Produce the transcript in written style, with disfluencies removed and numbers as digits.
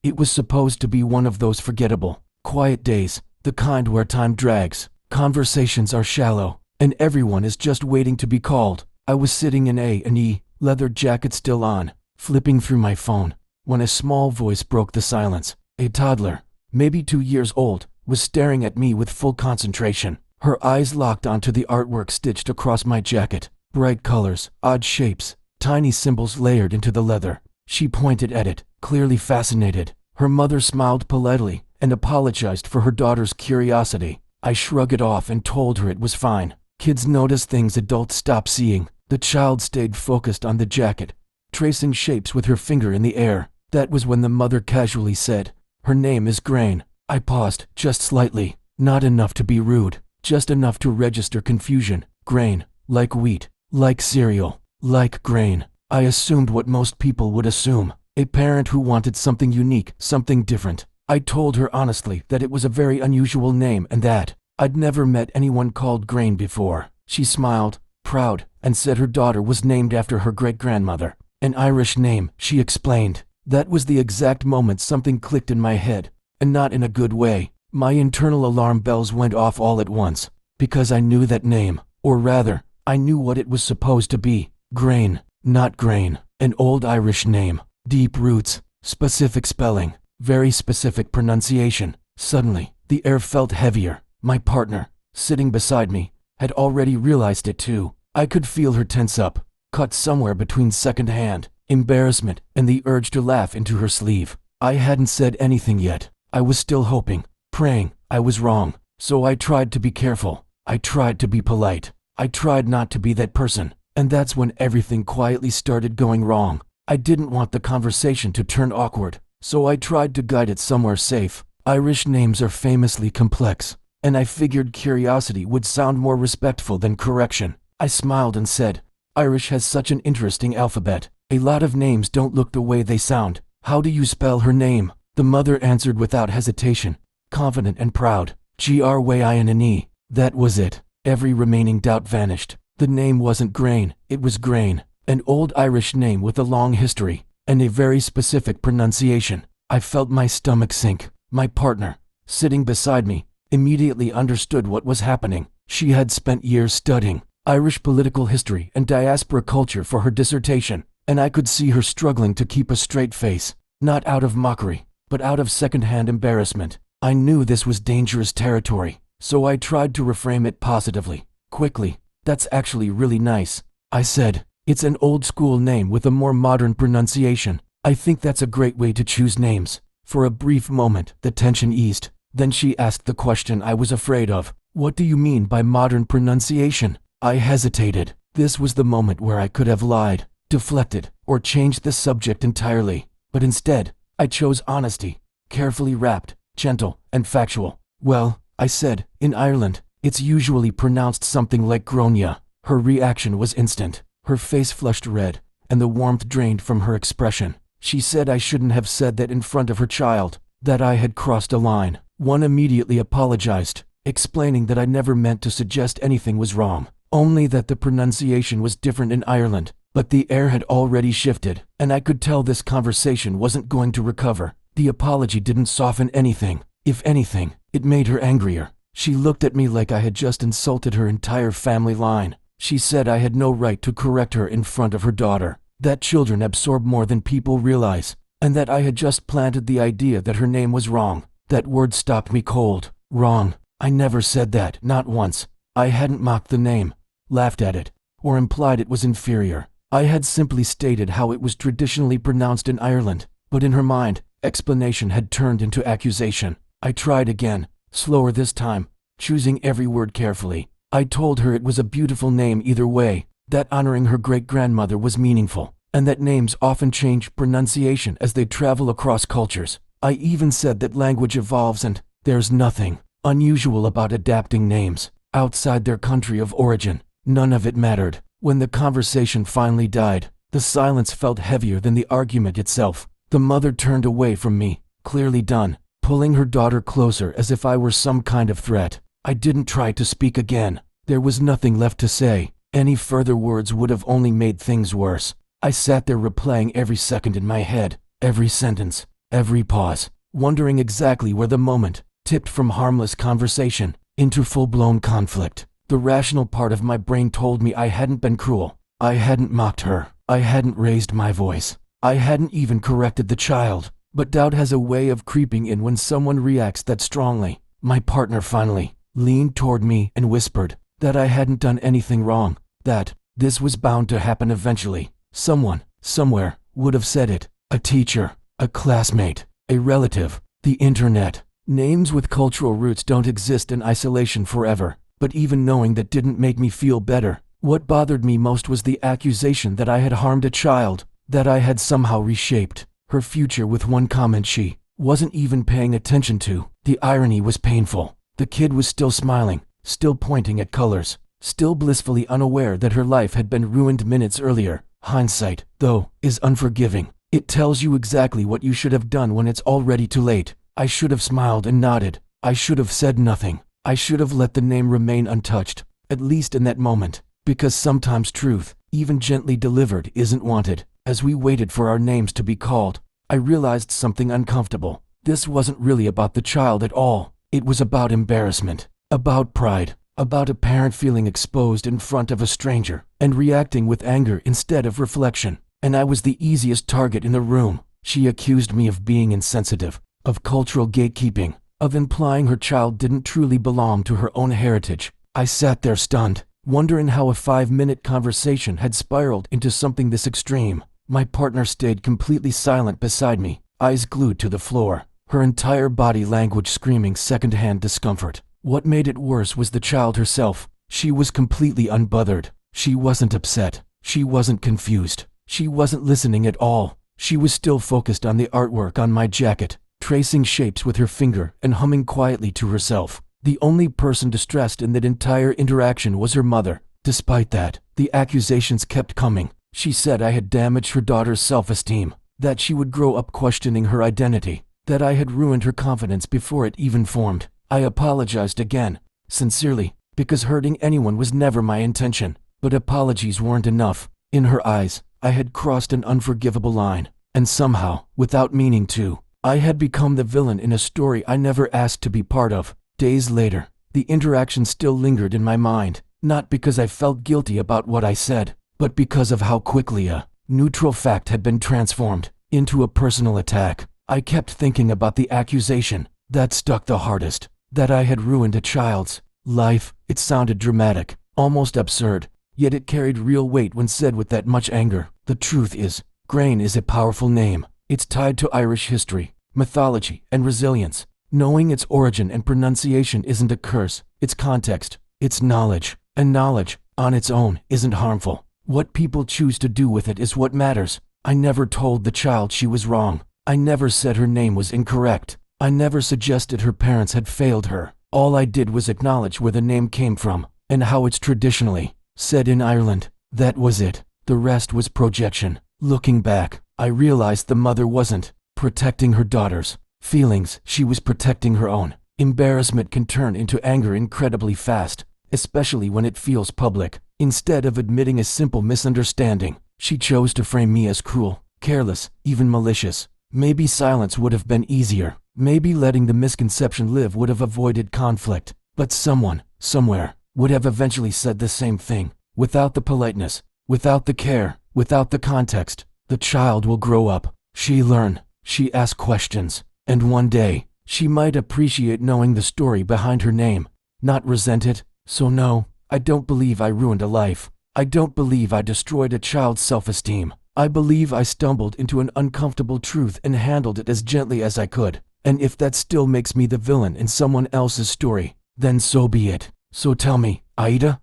It was supposed to be one of those forgettable, quiet days, the kind where time drags, conversations are shallow, and everyone is just waiting to be called. I was sitting in A&E, leather jacket still on, flipping through my phone, when a small voice broke the silence. A toddler, maybe 2 years old, was staring at me with full concentration. Her eyes locked onto the artwork stitched across my jacket. Bright colors, odd shapes, tiny symbols layered into the leather. She pointed at it, clearly fascinated. Her mother smiled politely and apologized for her daughter's curiosity. I shrugged it off and told her it was fine. Kids notice things adults stop seeing. The child stayed focused on the jacket, tracing shapes with her finger in the air. That was when the mother casually said, "Her name is Grain." I paused, just slightly, not enough to be rude, just enough to register confusion. Grain, like wheat, like cereal, like grain. I assumed what most people would assume, a parent who wanted something unique, something different. I told her honestly that it was a very unusual name and that I'd never met anyone called Grain before. She smiled, proud, and said her daughter was named after her great-grandmother. An Irish name, she explained. That was the exact moment something clicked in my head, and not in a good way. My internal alarm bells went off all at once, because I knew that name, or rather, I knew what it was supposed to be. Grain, not grain. An old Irish name, deep roots, specific spelling, very specific pronunciation. Suddenly, the air felt heavier. My partner, sitting beside me, had already realized it too. I could feel her tense up, caught somewhere between second-hand embarrassment and the urge to laugh into her sleeve. I hadn't said anything yet. I was still hoping, praying I was wrong. So I tried to be careful. I tried to be polite. I tried not to be that person. And that's when everything quietly started going wrong. I didn't want the conversation to turn awkward, so I tried to guide it somewhere safe. Irish names are famously complex, and I figured curiosity would sound more respectful than correction. I smiled and said, "Irish has such an interesting alphabet. A lot of names don't look the way they sound. How do you spell her name?" The mother answered without hesitation, confident and proud. Graine. That was it. Every remaining doubt vanished. The name wasn't Grain, it was Grain, an old Irish name with a long history, and a very specific pronunciation. I felt my stomach sink. My partner, sitting beside me, immediately understood what was happening. She had spent years studying Irish political history and diaspora culture for her dissertation, and I could see her struggling to keep a straight face, not out of mockery, but out of second-hand embarrassment. I knew this was dangerous territory, so I tried to reframe it positively. Quickly, "That's actually really nice," I said. "It's an old-school name with a more modern pronunciation. I think that's a great way to choose names." For a brief moment, the tension eased. Then she asked the question I was afraid of. "What do you mean by modern pronunciation?" I hesitated. This was the moment where I could have lied, deflected, or changed the subject entirely. But instead, I chose honesty, carefully wrapped, gentle, and factual. "Well," I said, "in Ireland, it's usually pronounced something like Gronia." Her reaction was instant. Her face flushed red, and the warmth drained from her expression. She said I shouldn't have said that in front of her child, that I had crossed a line. One immediately apologized, explaining that I never meant to suggest anything was wrong, only that the pronunciation was different in Ireland. But the air had already shifted, and I could tell this conversation wasn't going to recover. The apology didn't soften anything. If anything, it made her angrier. She looked at me like I had just insulted her entire family line. She said I had no right to correct her in front of her daughter, that children absorb more than people realize, and that I had just planted the idea that her name was wrong. That word stopped me cold. Wrong. I never said that, not once. I hadn't mocked the name, laughed at it, or implied it was inferior. I had simply stated how it was traditionally pronounced in Ireland, but in her mind, explanation had turned into accusation. I tried again, slower this time, choosing every word carefully. I told her it was a beautiful name either way, that honoring her great-grandmother was meaningful, and that names often change pronunciation as they travel across cultures. I even said that language evolves and there's nothing unusual about adapting names outside their country of origin. None of it mattered. When the conversation finally died, the silence felt heavier than the argument itself. The mother turned away from me, clearly done, pulling her daughter closer as if I were some kind of threat. I didn't try to speak again. There was nothing left to say. Any further words would have only made things worse. I sat there replaying every second in my head, every sentence, every pause, wondering exactly where the moment tipped from harmless conversation into full-blown conflict. The rational part of my brain told me I hadn't been cruel. I hadn't mocked her. I hadn't raised my voice. I hadn't even corrected the child. But doubt has a way of creeping in when someone reacts that strongly. My partner finally leaned toward me and whispered that I hadn't done anything wrong, that this was bound to happen eventually. Someone, somewhere, would have said it. A teacher, a classmate, a relative, the internet. Names with cultural roots don't exist in isolation forever. But even knowing that didn't make me feel better. What bothered me most was the accusation that I had harmed a child, that I had somehow reshaped her future with one comment she wasn't even paying attention to. The irony was painful. The kid was still smiling, still pointing at colors, still blissfully unaware that her life had been ruined minutes earlier. Hindsight, though, is unforgiving. It tells you exactly what you should have done when it's already too late. I should have smiled and nodded. I should have said nothing. I should have let the name remain untouched, at least in that moment, because sometimes truth, even gently delivered, isn't wanted. As we waited for our names to be called, I realized something uncomfortable. This wasn't really about the child at all. It was about embarrassment, about pride, about a parent feeling exposed in front of a stranger and reacting with anger instead of reflection. And I was the easiest target in the room. She accused me of being insensitive, of cultural gatekeeping, of implying her child didn't truly belong to her own heritage. I sat there stunned, wondering how a 5-minute conversation had spiraled into something this extreme. My partner stayed completely silent beside me, eyes glued to the floor, her entire body language screaming secondhand discomfort. What made it worse was the child herself. She was completely unbothered. She wasn't upset. She wasn't confused. She wasn't listening at all. She was still focused on the artwork on my jacket, tracing shapes with her finger and humming quietly to herself. The only person distressed in that entire interaction was her mother. Despite that, the accusations kept coming. She said I had damaged her daughter's self-esteem, that she would grow up questioning her identity, that I had ruined her confidence before it even formed. I apologized again, sincerely, because hurting anyone was never my intention. But apologies weren't enough. In her eyes, I had crossed an unforgivable line, and somehow, without meaning to, I had become the villain in a story I never asked to be part of. Days later, the interaction still lingered in my mind, not because I felt guilty about what I said, but because of how quickly a neutral fact had been transformed into a personal attack. I kept thinking about the accusation that stuck the hardest, that I had ruined a child's life. It sounded dramatic, almost absurd, yet it carried real weight when said with that much anger. The truth is, Grain is a powerful name. It's tied to Irish history, mythology, and resilience. Knowing its origin and pronunciation isn't a curse, it's context, it's knowledge, and knowledge, on its own, isn't harmful. What people choose to do with it is what matters. I never told the child she was wrong. I never said her name was incorrect. I never suggested her parents had failed her. All I did was acknowledge where the name came from, and how it's traditionally said in Ireland. That was it. The rest was projection. Looking back, I realized the mother wasn't protecting her daughter's feelings, she was protecting her own. Embarrassment can turn into anger incredibly fast, especially when it feels public. Instead of admitting a simple misunderstanding, she chose to frame me as cruel, careless, even malicious. Maybe silence would have been easier. Maybe letting the misconception live would have avoided conflict. But someone, somewhere, would have eventually said the same thing. Without the politeness, without the care, without the context, the child will grow up. She learn, she ask questions, and one day, she might appreciate knowing the story behind her name, not resent it. So no, I don't believe I ruined a life. I don't believe I destroyed a child's self-esteem. I believe I stumbled into an uncomfortable truth and handled it as gently as I could. And if that still makes me the villain in someone else's story, then so be it. So tell me, AITA,